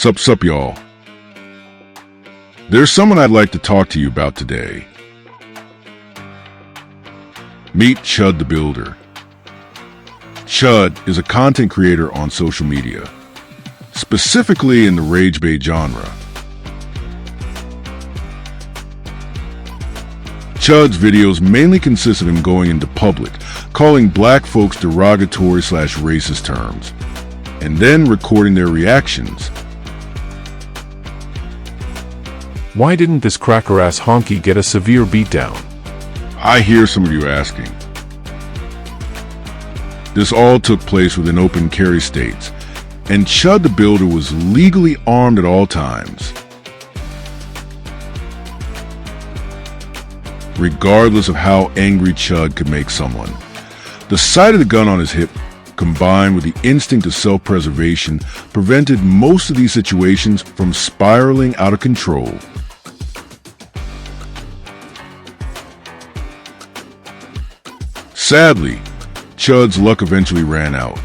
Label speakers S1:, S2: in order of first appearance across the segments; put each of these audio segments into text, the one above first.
S1: Sup, y'all. There's someone I'd like to talk to you about today. Meet Chud the Builder. Chud is a content creator on social media, specifically in the rage bait genre. Chud's videos mainly consist of him going into public, calling black folks derogatory/racist terms, and then recording their reactions.
S2: Why didn't this cracker-ass honky get a severe beatdown?
S1: I hear some of you asking. This all took place within open carry states, and Chud the Builder was legally armed at all times. Regardless of how angry Chud could make someone, the sight of the gun on his hip, combined with the instinct of self-preservation, prevented most of these situations from spiraling out of control. Sadly, Chud's luck eventually ran out.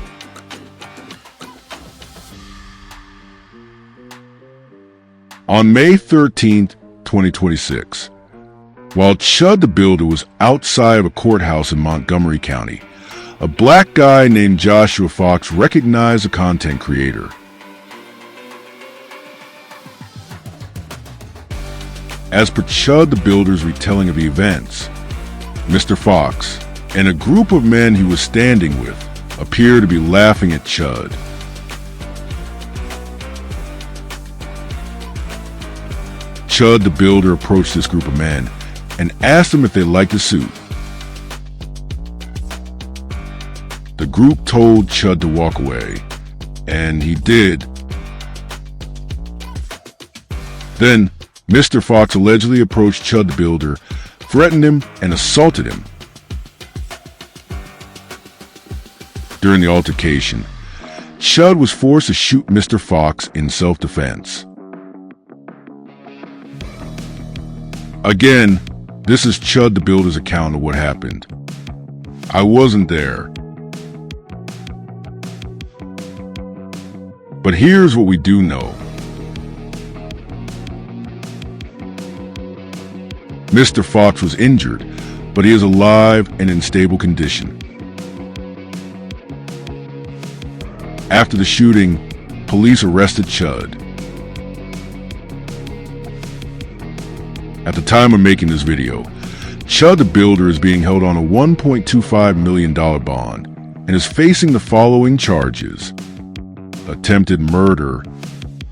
S1: On May 13, 2026, while Chud the Builder was outside of a courthouse in Montgomery County, a black guy named Joshua Fox recognized the content creator. As per Chud the Builder's retelling of the events, Mr. Fox and a group of men he was standing with appear to be laughing at Chud. Chud the Builder approached this group of men and asked them if they liked the suit. The group told Chud to walk away, and he did. Then, Mr. Fox allegedly approached Chud the Builder, threatened him, and assaulted him. During the altercation, Chud was forced to shoot Mr. Fox in self-defense. Again, this is Chud the Builder's account of what happened. I wasn't there. But here's what we do know. Mr. Fox was injured, but he is alive and in stable condition. After the shooting, police arrested Chud. At the time of making this video, Chud the Builder is being held on a $1.25 million bond and is facing the following charges: attempted murder,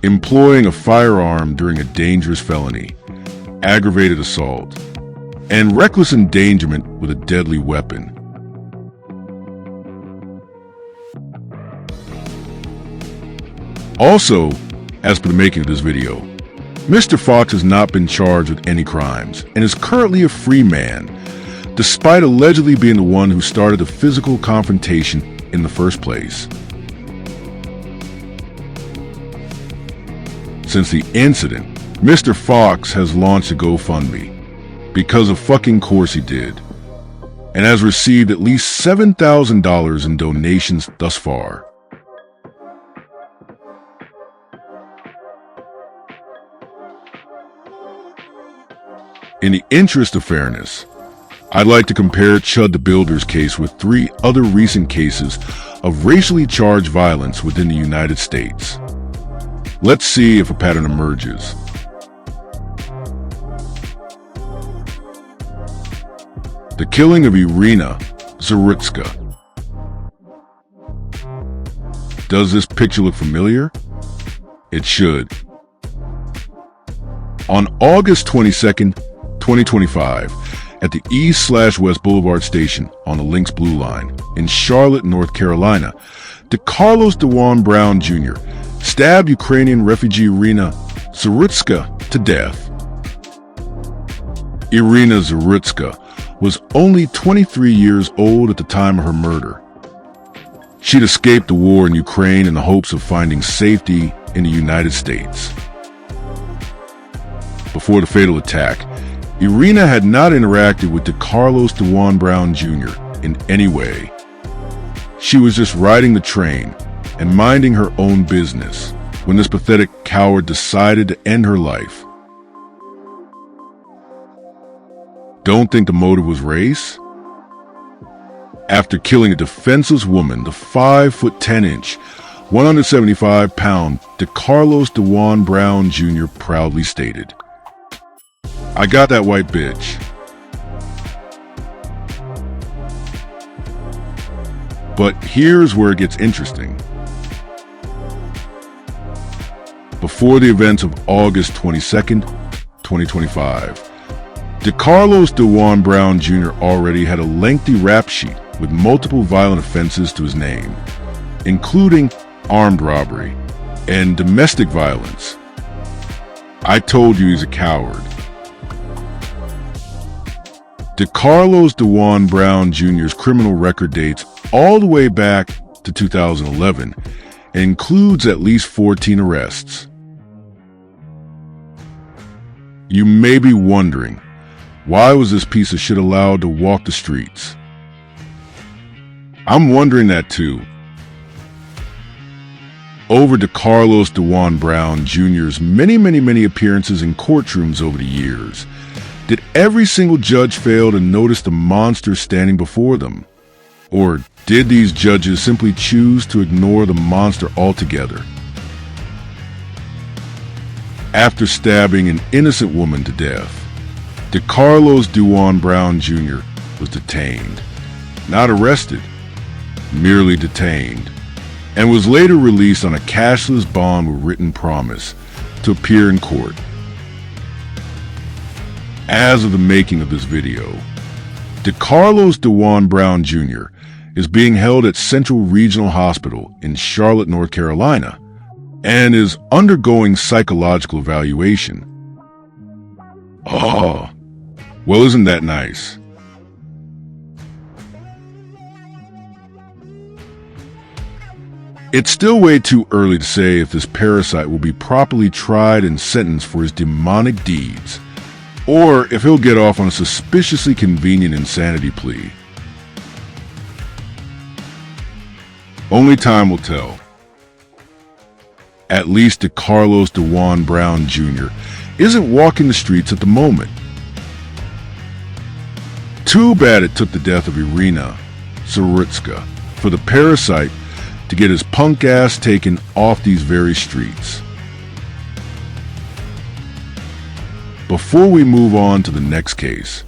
S1: employing a firearm during a dangerous felony, aggravated assault, and reckless endangerment with a deadly weapon. Also, as per the making of this video, Mr. Fox has not been charged with any crimes and is currently a free man, despite allegedly being the one who started the physical confrontation in the first place. Since the incident, Mr. Fox has launched a GoFundMe, because of fucking course he did, and has received at least $7,000 in donations thus far. In the interest of fairness, I'd like to compare Chud the Builder's case with 3 other recent cases of racially charged violence within the United States. Let's see if a pattern emerges. The killing of Irina Zarutska. Does this picture look familiar? It should. On August 22nd, 2025, at the East/West Boulevard station on the Lynx Blue Line in Charlotte, North Carolina, DeCarlos DeJuan Brown Jr. stabbed Ukrainian refugee Irina Zarutska to death. Irina Zarutska was only 23 years old at the time of her murder. She'd escaped the war in Ukraine in the hopes of finding safety in the United States. Before the fatal attack, Irina had not interacted with DeCarlos DeJuan Brown Jr. in any way. She was just riding the train and minding her own business when this pathetic coward decided to end her life. Don't think the motive was race? After killing a defenseless woman, the 5'10", 175-pound DeCarlos DeJuan Brown Jr. proudly stated, "I got that white bitch." But here's where it gets interesting. Before the events of August 22nd, 2025, DeCarlos DeJuan Brown Jr. already had a lengthy rap sheet with multiple violent offenses to his name, including armed robbery and domestic violence. I told you he's a coward. DeCarlos DeJuan Brown Jr.'s criminal record dates all the way back to 2011 and includes at least 14 arrests. You may be wondering, why was this piece of shit allowed to walk the streets? I'm wondering that too. Over DeCarlos DeJuan Brown Jr.'s many appearances in courtrooms over the years, did every single judge fail to notice the monster standing before them? Or did these judges simply choose to ignore the monster altogether? After stabbing an innocent woman to death, DeCarlos DeJuan Brown Jr. was detained, not arrested, merely detained, and was later released on a cashless bond with written promise to appear in court. As of the making of this video, DeCarlos DeJuan Brown Jr. is being held at Central Regional Hospital in Charlotte, North Carolina, and is undergoing psychological evaluation. Oh, well, isn't that nice? It's still way too early to say if this parasite will be properly tried and sentenced for his demonic deeds, or if he'll get off on a suspiciously convenient insanity plea. Only time will tell. At least DeCarlos DeJuan Brown Jr. isn't walking the streets at the moment. Too bad it took the death of Irina Zaritska for the parasite to get his punk ass taken off these very streets. Before we move on to the next case,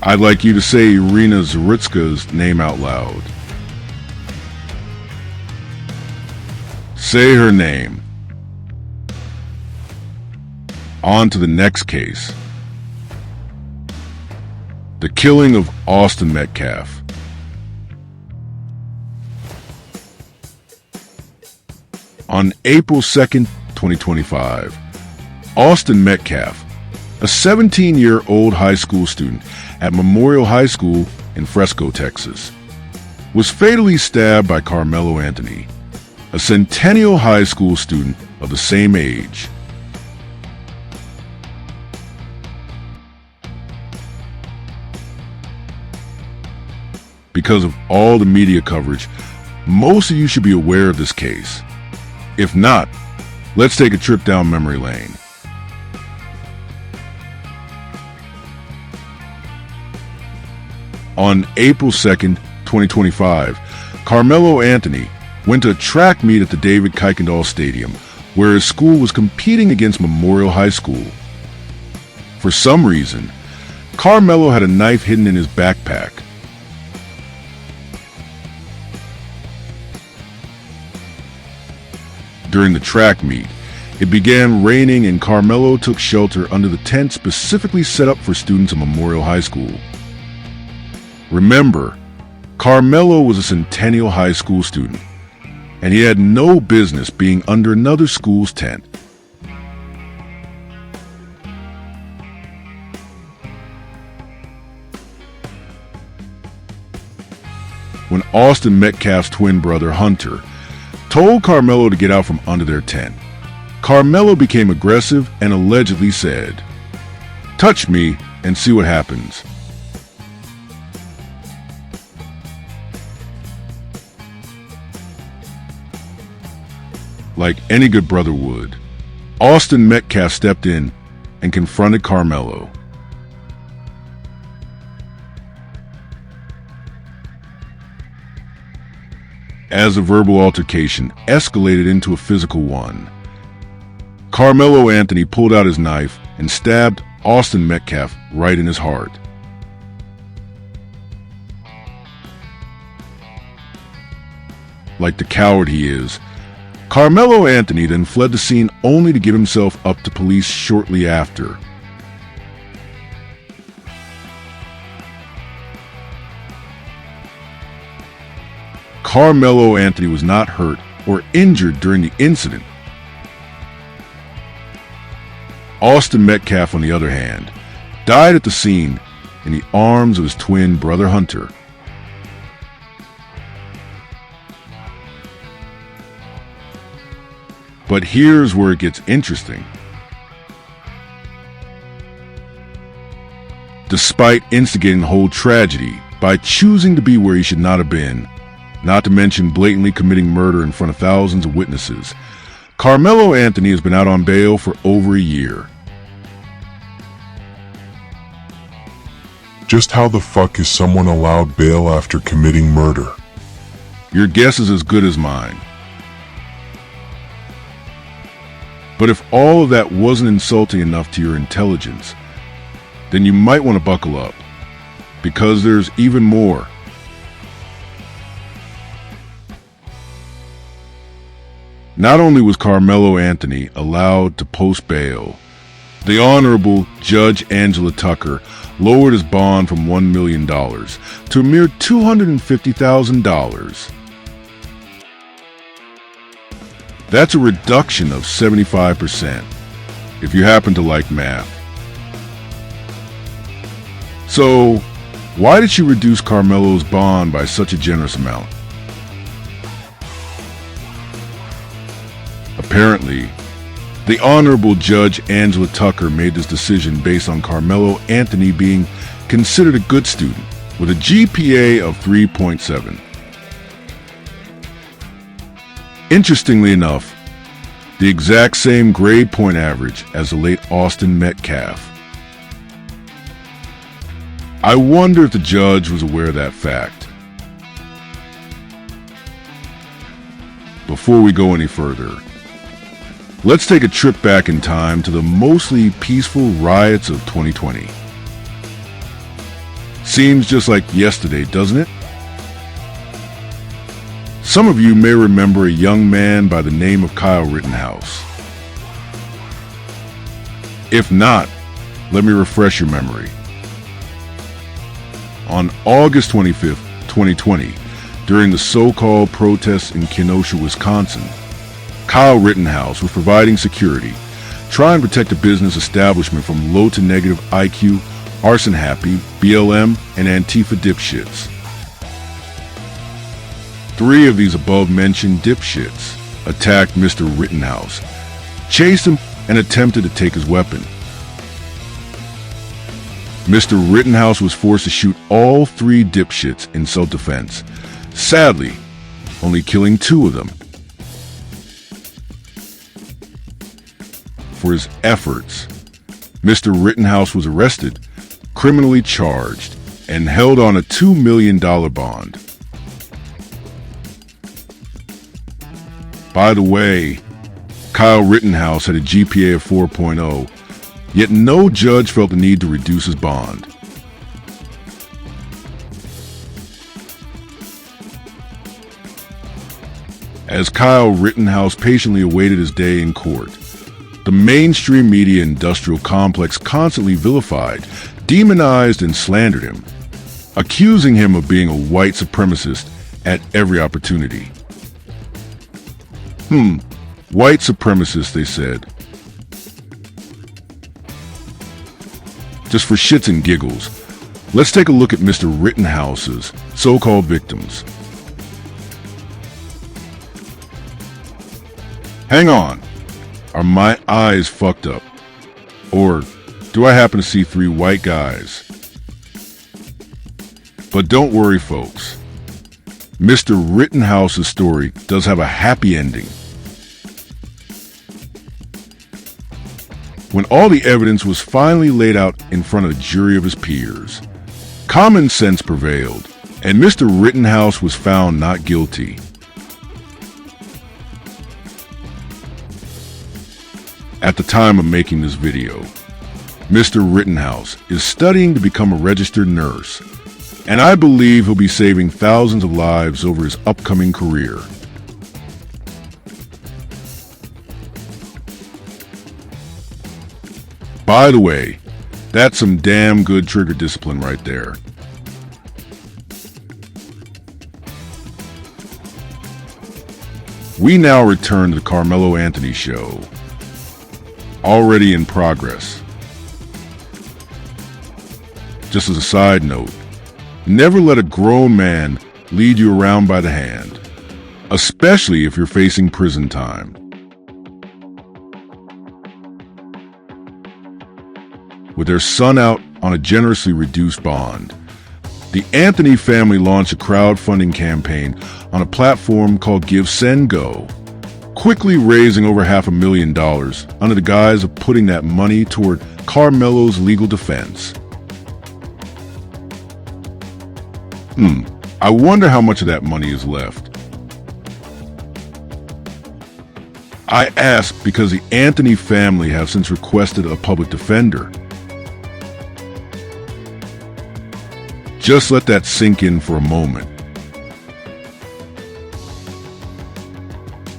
S1: I'd like you to say Irina Zaritska's name out loud. Say her name. On to the next case. The killing of Austin Metcalf. On April 2nd, 2025, Austin Metcalf, a 17-year-old high school student at Memorial High School in Fresco, Texas, was fatally stabbed by Carmelo Anthony, a Centennial High School student of the same age. Because of all the media coverage, most of you should be aware of this case. If not, let's take a trip down memory lane. On April 2nd, 2025, Carmelo Anthony went to a track meet at the David Kuykendall Stadium, where his school was competing against Memorial High School. For some reason, Carmelo had a knife hidden in his backpack. During the track meet, it began raining and Carmelo took shelter under the tent specifically set up for students of Memorial High School. Remember, Carmelo was a Centennial High School student, and he had no business being under another school's tent. When Austin Metcalf's twin brother, Hunter, told Carmelo to get out from under their tent, Carmelo became aggressive and allegedly said, "Touch me and see what happens." Like any good brother would, Austin Metcalf stepped in and confronted Carmelo. As the verbal altercation escalated into a physical one, Carmelo Anthony pulled out his knife and stabbed Austin Metcalf right in his heart. Like the coward he is, Carmelo Anthony then fled the scene only to give himself up to police shortly after. Carmelo Anthony was not hurt or injured during the incident. Austin Metcalf, on the other hand, died at the scene in the arms of his twin brother Hunter. But here's where it gets interesting. Despite instigating the whole tragedy by choosing to be where he should not have been, not to mention blatantly committing murder in front of thousands of witnesses, Carmelo Anthony has been out on bail for over a year.
S3: Just how the fuck is someone allowed bail after committing murder?
S1: Your guess is as good as mine. But if all of that wasn't insulting enough to your intelligence, then you might want to buckle up, because there's even more. Not only was Carmelo Anthony allowed to post bail, the Honorable Judge Angela Tucker lowered his bond from $1 million to a mere $250,000. That's a reduction of 75%, if you happen to like math. So, why did she reduce Carmelo's bond by such a generous amount? Apparently, the Honorable Judge Angela Tucker made this decision based on Carmelo Anthony being considered a good student with a GPA of 3.7. Interestingly enough, the exact same grade point average as the late Austin Metcalf. I wonder if the judge was aware of that fact. Before we go any further, let's take a trip back in time to the mostly peaceful riots of 2020. Seems just like yesterday, doesn't it? Some of you may remember a young man by the name of Kyle Rittenhouse. If not, let me refresh your memory. On August 25th, 2020, during the so-called protests in Kenosha, Wisconsin, Kyle Rittenhouse was providing security, trying to protect a business establishment from low to negative IQ, arson-happy, BLM, and Antifa dipshits. 3 of these above-mentioned dipshits attacked Mr. Rittenhouse, chased him, and attempted to take his weapon. Mr. Rittenhouse was forced to shoot all 3 dipshits in self-defense, sadly, only killing 2 of them. For his efforts, Mr. Rittenhouse was arrested, criminally charged, and held on a $2 million bond. By the way, Kyle Rittenhouse had a GPA of 4.0, yet no judge felt the need to reduce his bond. As Kyle Rittenhouse patiently awaited his day in court, the mainstream media industrial complex constantly vilified, demonized, and slandered him, accusing him of being a white supremacist at every opportunity. White supremacist, they said. Just for shits and giggles, let's take a look at Mr. Rittenhouse's so-called victims. Hang on, are my eyes fucked up? Or do I happen to see 3 white guys? But don't worry, folks. Mr. Rittenhouse's story does have a happy ending. when all the evidence was finally laid out in front of a jury of his peers. Common sense prevailed, and Mr. Rittenhouse was found not guilty. At the time of making this video, Mr. Rittenhouse is studying to become a registered nurse, and I believe he'll be saving thousands of lives over his upcoming career. By the way, that's some damn good trigger discipline right there. We now return to the Carmelo Anthony show, already in progress. Just as a side note, never let a grown man lead you around by the hand, especially if you're facing prison time. With their son out on a generously reduced bond, the Anthony family launched a crowdfunding campaign on a platform called Give, Send, Go, quickly raising over $500,000 under the guise of putting that money toward Carmelo's legal defense. I wonder how much of that money is left. I ask because the Anthony family have since requested a public defender. Just let that sink in for a moment.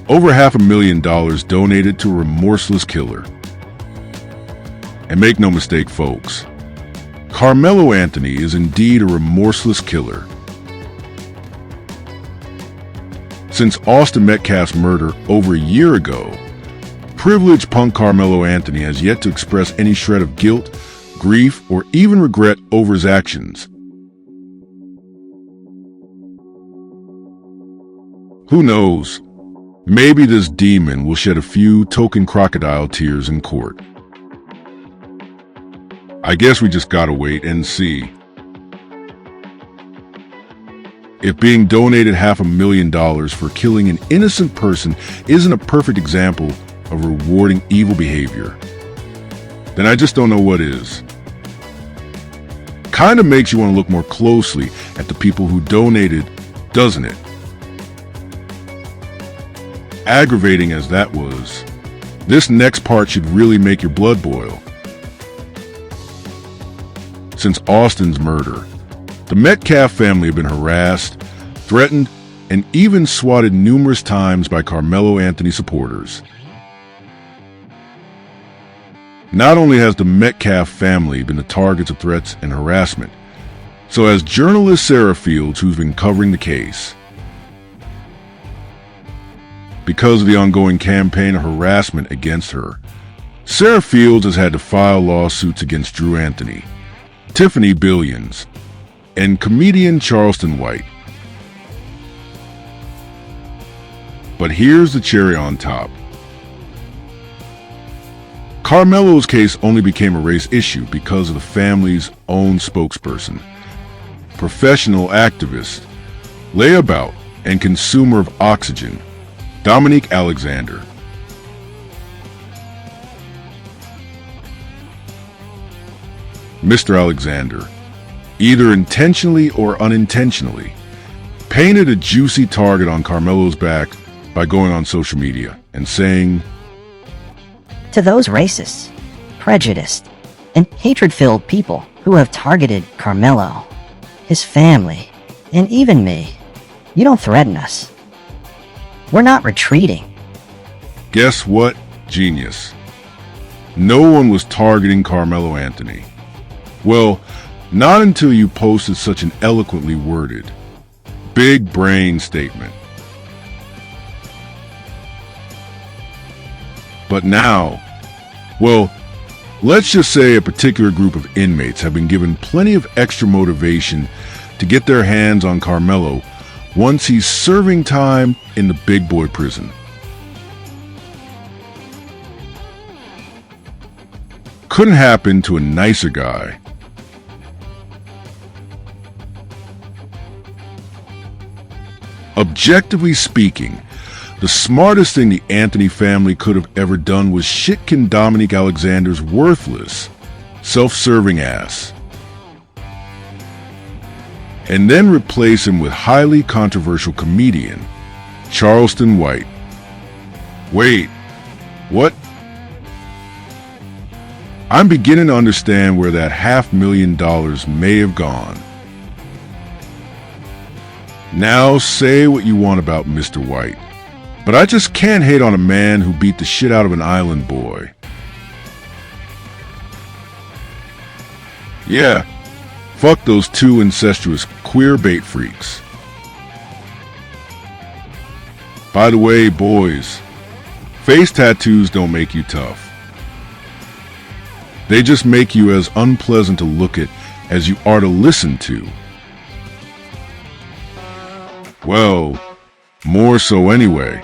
S1: Over $500,000 donated to a remorseless killer. And make no mistake, folks, Carmelo Anthony is indeed a remorseless killer. Since Austin Metcalf's murder over a year ago, privileged punk Carmelo Anthony has yet to express any shred of guilt, grief, or even regret over his actions. Who knows? Maybe this demon will shed a few token crocodile tears in court. I guess we just gotta wait and see. If being donated $500,000 for killing an innocent person isn't a perfect example of rewarding evil behavior, then I just don't know what is. Kinda makes you want to look more closely at the people who donated, doesn't it? Aggravating as that was, this next part should really make your blood boil. Since Austin's murder, the Metcalf family have been harassed, threatened, and even swatted numerous times by Carmelo Anthony supporters. Not only has the Metcalf family been the targets of threats and harassment, so has journalist Sarah Fields, who's been covering the case. Because of the ongoing campaign of harassment against her, Sarah Fields has had to file lawsuits against Drew Anthony, Tiffany Billions, and comedian Charleston White. But here's the cherry on top. Carmelo's case only became a race issue because of the family's own spokesperson, professional activist, layabout, and consumer of oxygen, Dominique Alexander. Mr. Alexander, either intentionally or unintentionally, painted a juicy target on Carmelo's back by going on social media and saying,
S4: "To those racist, prejudiced, and hatred-filled people who have targeted Carmelo, his family, and even me, you don't threaten us. We're not retreating."
S1: Guess what? Genius. No one was targeting Carmelo Anthony. Well, not until you posted such an eloquently worded, big brain statement. But now, well, let's just say a particular group of inmates have been given plenty of extra motivation to get their hands on Carmelo once he's serving time in the big boy prison. Couldn't happen to a nicer guy. Objectively speaking, The smartest thing the Anthony family could have ever done was shitkin Dominique Alexander's worthless, self-serving ass, and then replace him with highly controversial comedian Charleston White. Wait, what? I'm beginning to understand where that $500,000 may have gone. Now say what you want about Mr. White, but I just can't hate on a man who beat the shit out of an island boy. Yeah, fuck those two incestuous queer bait freaks. By the way, boys, face tattoos don't make you tough. They just make you as unpleasant to look at as you are to listen to. Well, more so anyway.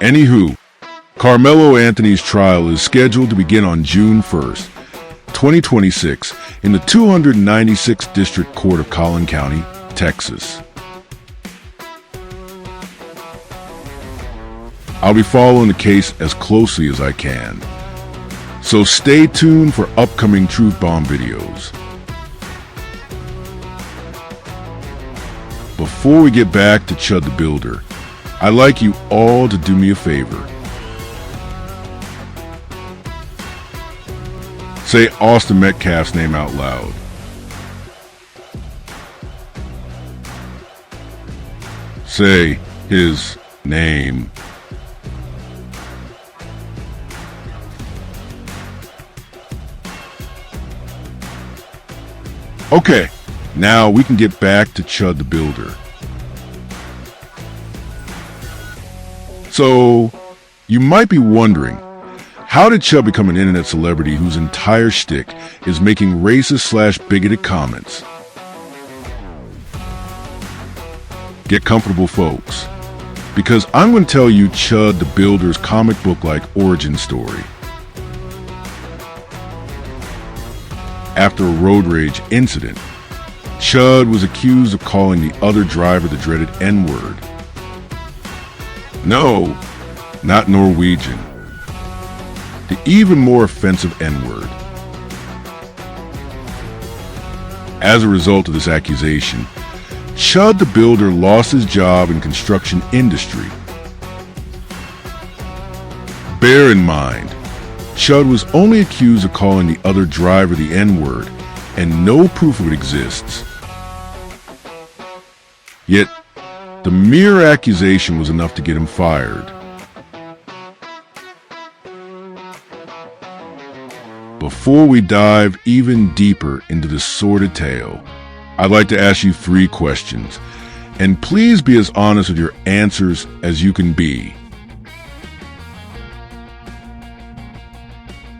S1: Anywho, Carmelo Anthony's trial is scheduled to begin on June 1st, 2026 in the 296th District Court of Collin County, Texas. I'll be following the case as closely as I can, so stay tuned for upcoming Truth Bomb videos. Before we get back to Chud the Builder, I'd like you all to do me a favor. Say Austin Metcalf's name out loud. Say his name. Okay, now we can get back to Chud the Builder. So, you might be wondering, how did Chud become an internet celebrity whose entire shtick is making racist/bigoted comments? Get comfortable, folks, because I'm going to tell you Chud the Builder's comic book-like origin story. After a road rage incident, Chud was accused of calling the other driver the dreaded N-word. No, not Norwegian. The even more offensive N-word. As a result of this accusation, Chud the Builder lost his job in construction industry. Bear in mind, Chud was only accused of calling the other driver the N-word, and no proof of it exists. Yet, the mere accusation was enough to get him fired. Before we dive even deeper into this sordid tale, I'd like to ask you 3 questions, and please be as honest with your answers as you can be.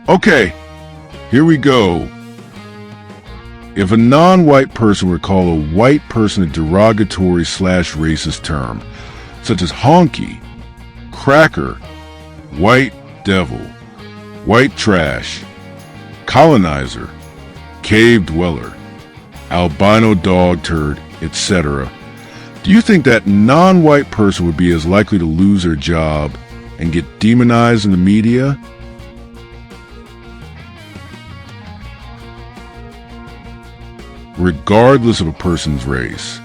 S1: Okay, here we go. If a non-white person were to call a white person a derogatory/racist term, such as honky, cracker, white devil, white trash, colonizer, cave dweller, albino dog turd, etc., do you think that non-white person would be as likely to lose their job and get demonized in the media? Regardless of a person's race,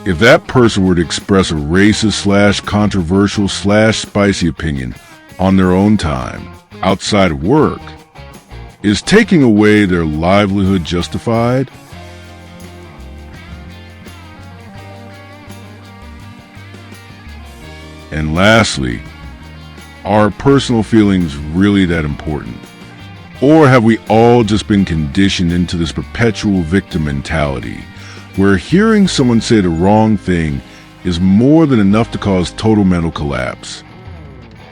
S1: if that person were to express a racist/controversial/spicy opinion on their own time, outside of work, is taking away their livelihood justified? And lastly, are personal feelings really that important? Or have we all just been conditioned into this perpetual victim mentality, where hearing someone say the wrong thing is more than enough to cause total mental collapse,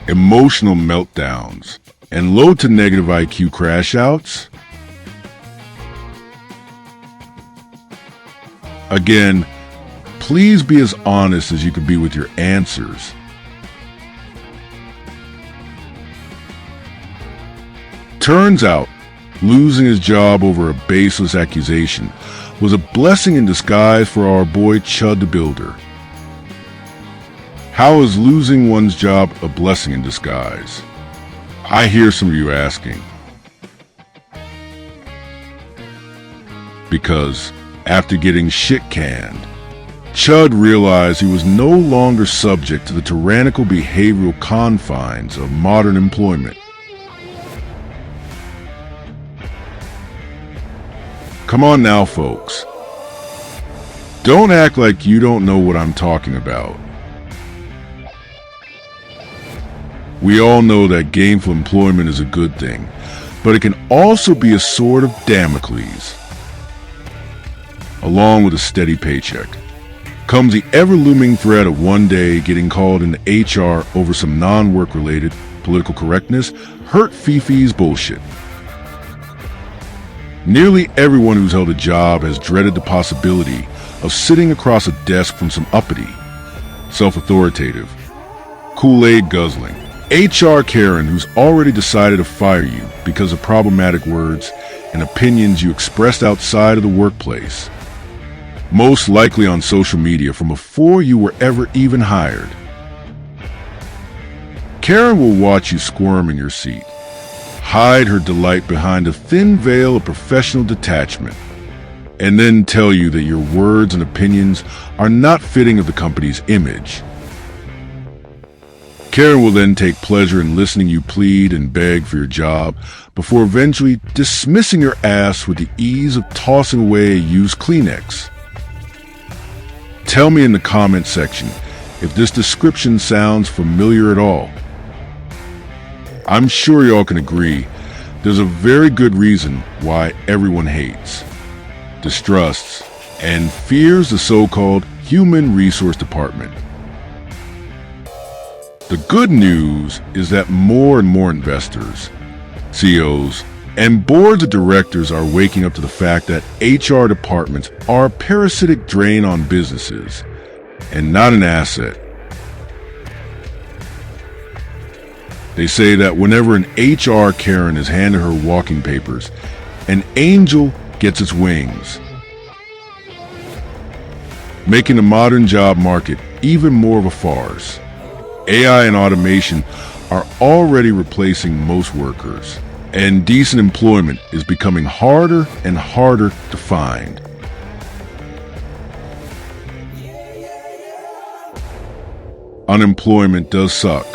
S1: emotional meltdowns, and low to negative IQ crash outs? Again, please be as honest as you can be with your answers. Turns out, losing his job over a baseless accusation was a blessing in disguise for our boy Chud the Builder. How is losing one's job a blessing in disguise? I hear some of you asking. Because after getting shit-canned, Chud realized he was no longer subject to the tyrannical behavioral confines of modern employment. Come on now, folks. Don't act like you don't know what I'm talking about. We all know that gainful employment is a good thing, but it can also be a sword of Damocles. Along with a steady paycheck comes the ever-looming threat of one day getting called into HR over some non-work related political correctness, hurt fifis bullshit. Nearly everyone who's held a job has dreaded the possibility of sitting across a desk from some uppity, self-authoritative, Kool-Aid guzzling HR Karen who's already decided to fire you because of problematic words and opinions you expressed outside of the workplace, most likely on social media from before you were ever even hired. Karen will watch you squirm in your seat, hide her delight behind a thin veil of professional detachment, and then tell you that your words and opinions are not fitting of the company's image. Karen will then take pleasure in listening you plead and beg for your job before eventually dismissing your ass with the ease of tossing away a used Kleenex. Tell me in the comment section if this description sounds familiar at all. I'm sure y'all can agree there's a very good reason why everyone hates, distrusts, and fears the so-called human resource department. The good news is that more and more investors, CEOs, and boards of directors are waking up to the fact that HR departments are a parasitic drain on businesses and not an asset. They say that whenever an HR Karen is handed her walking papers, an angel gets its wings, making the modern job market even more of a farce. AI and automation are already replacing most workers, and decent employment is becoming harder and harder to find. Unemployment does suck,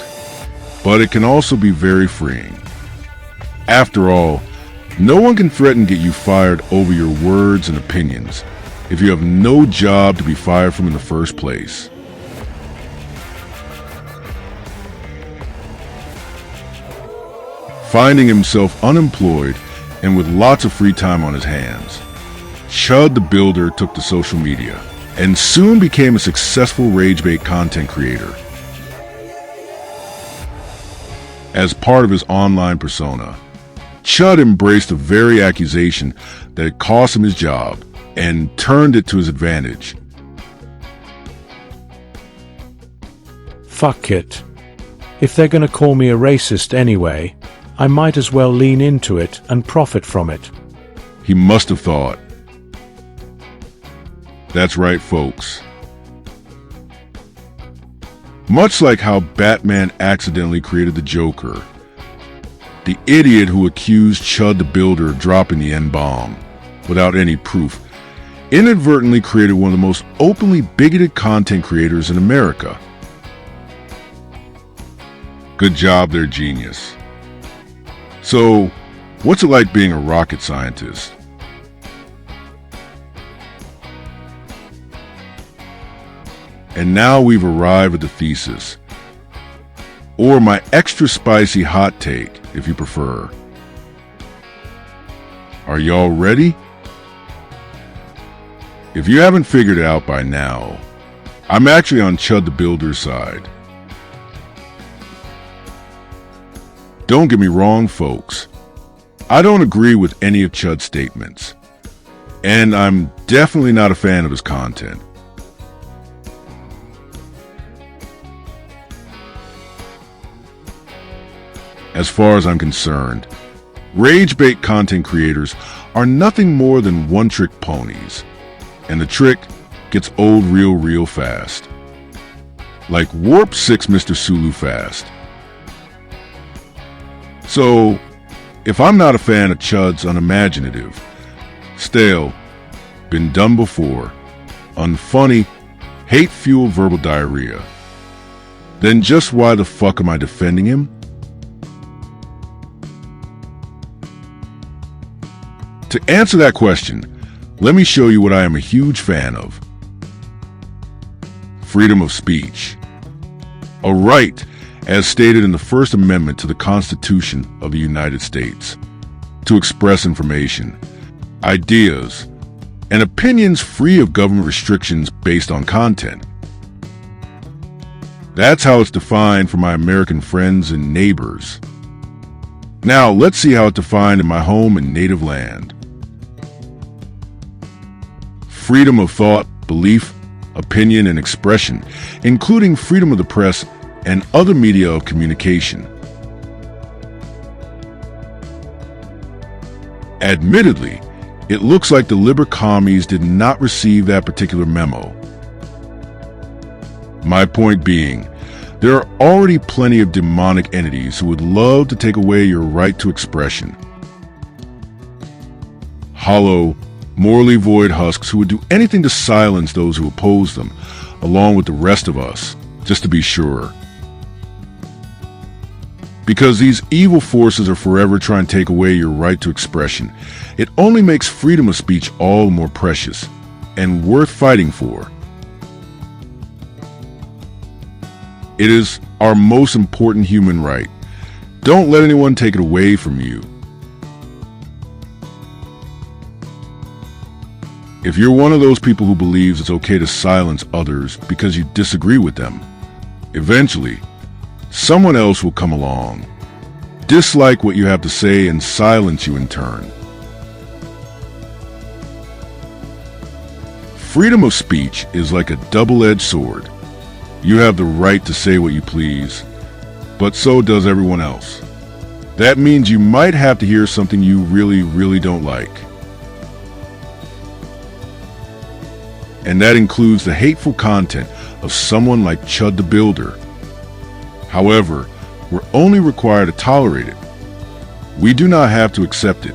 S1: but it can also be very freeing. After all, no one can threaten to get you fired over your words and opinions if you have no job to be fired from in the first place. Finding himself unemployed and with lots of free time on his hands, Chud the Builder took to social media and soon became a successful rage-bait content creator. As part of his online persona, Chud embraced the very accusation that it cost him his job and turned it to his advantage.
S5: Fuck it. If they're gonna call me a racist anyway, I might as well lean into it and profit from it.
S1: He must have thought. That's right, folks. Much like how Batman accidentally created the Joker, the idiot who accused Chud the Builder of dropping the N-bomb without any proof inadvertently created one of the most openly bigoted content creators in America. Good job there, genius. So, what's it like being a rocket scientist? And now we've arrived at the thesis, or my extra spicy hot take, if you prefer. Are y'all ready? If you haven't figured it out by now, I'm actually on Chud the Builder's side. Don't get me wrong, folks. I don't agree with any of Chud's statements, and I'm definitely not a fan of his content. As far as I'm concerned, rage-bait content creators are nothing more than one-trick ponies, and the trick gets old real fast. like Warp 6 Mr. Sulu Fast. So, if I'm not a fan of Chud's unimaginative, stale, been done before, unfunny, hate-fueled verbal diarrhea, then just why the fuck am I defending him? To answer that question, let me show you what I am a huge fan of. Freedom of speech. A right, as stated in the First Amendment to the Constitution of the United States, to express information, ideas, and opinions free of government restrictions based on content. That's how it's defined for my American friends and neighbors. Now, let's see how it's defined in my home and native land. Freedom of thought, belief, opinion, and expression, including freedom of the press and other media of communication. Admittedly, it looks like the Liber Commies did not receive that particular memo. My point being, there are already plenty of demonic entities who would love to take away your right to expression. Hollow, morally void husks who would do anything to silence those who oppose them, along with the rest of us, just to be sure. Because these evil forces are forever trying to take away your right to expression, it only makes freedom of speech all the more precious and worth fighting for. It is our most important human right. Don't let anyone take it away from you. If you're one of those people who believes it's okay to silence others because you disagree with them, eventually, someone else will come along, dislike what you have to say, and silence you in turn. Freedom of speech is like a double-edged sword. You have the right to say what you please, but so does everyone else. That means you might have to hear something you really don't like. And that includes the hateful content of someone like Chud the Builder. However, we're only required to tolerate it. We do not have to accept it.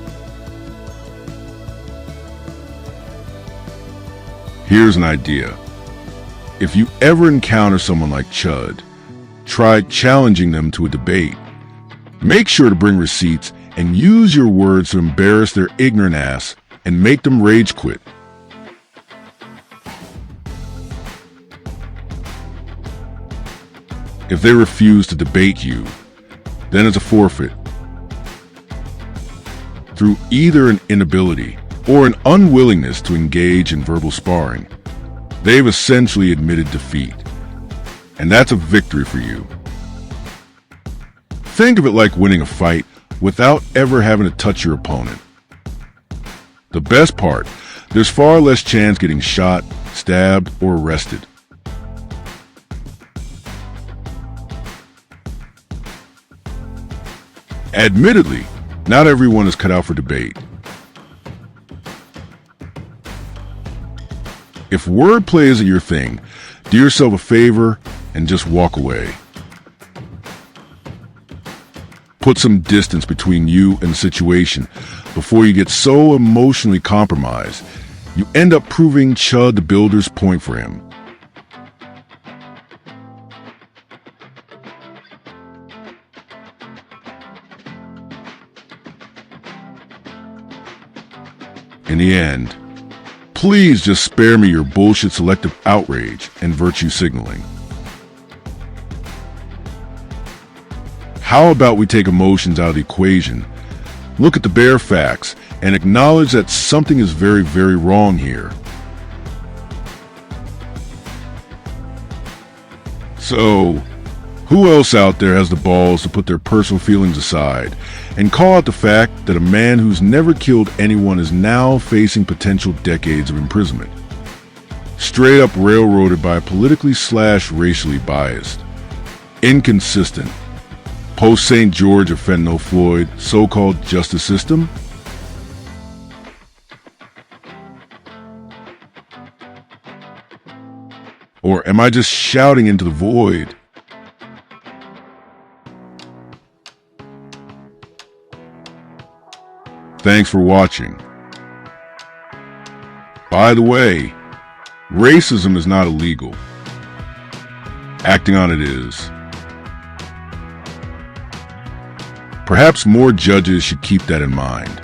S1: Here's an idea. If you ever encounter someone like Chud, try challenging them to a debate. Make sure to bring receipts and use your words to embarrass their ignorant ass and make them rage quit. If they refuse to debate you, then it's a forfeit. Through either an inability or an unwillingness to engage in verbal sparring, they've essentially admitted defeat. And that's a victory for you. Think of it like winning a fight without ever having to touch your opponent. The best part, there's far less chance getting shot, stabbed, or arrested. Admittedly, not everyone is cut out for debate. If wordplay isn't your thing, do yourself a favor and just walk away. Put some distance between you and the situation before you get so emotionally compromised, you end up proving Chud the Builder's point for him. In the end, please just spare me your bullshit selective outrage and virtue signaling. How about we take emotions out of the equation, look at the bare facts, and acknowledge that something is very wrong here. So, who else out there has the balls to put their personal feelings aside and call out the fact that a man who's never killed anyone is now facing potential decades of imprisonment? Straight up railroaded by a politically/racially biased, inconsistent, post-St. George of fentanyl Floyd so-called justice system? Or am I just shouting into the void? Thanks for watching. By the way, racism is not illegal. Acting on it is. Perhaps more judges should keep that in mind.